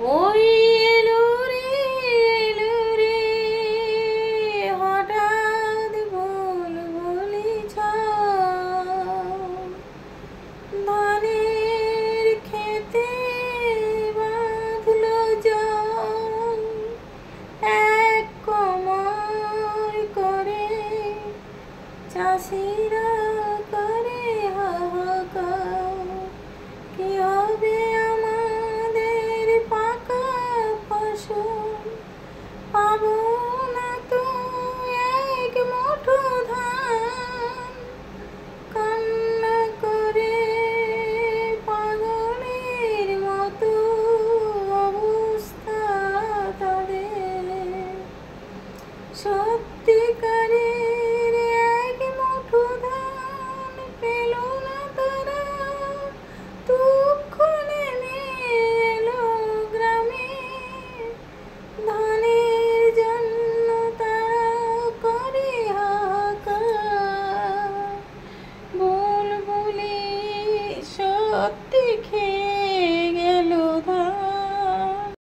ওই এলো রে, এলো রে, হঠাৎ বুলবুলি ঝড়। ধানের খেতে বাঁধলো জল, এক কোমর করে চাষিরা করে হাহাকার। কি হবে আমাদের পাকা ফসল, পাবো না তো এক মুঠো ধান। কান্না করে পাগলের মতো অবস্থা তাদের। সত্যিকারের এক মুঠো ধান পেল না তারা, দুঃখ নেমে এলো গ্রামে। ধানের জন্য তারা করে হাহাকার। বুলবুলি সত্যি খেয়ে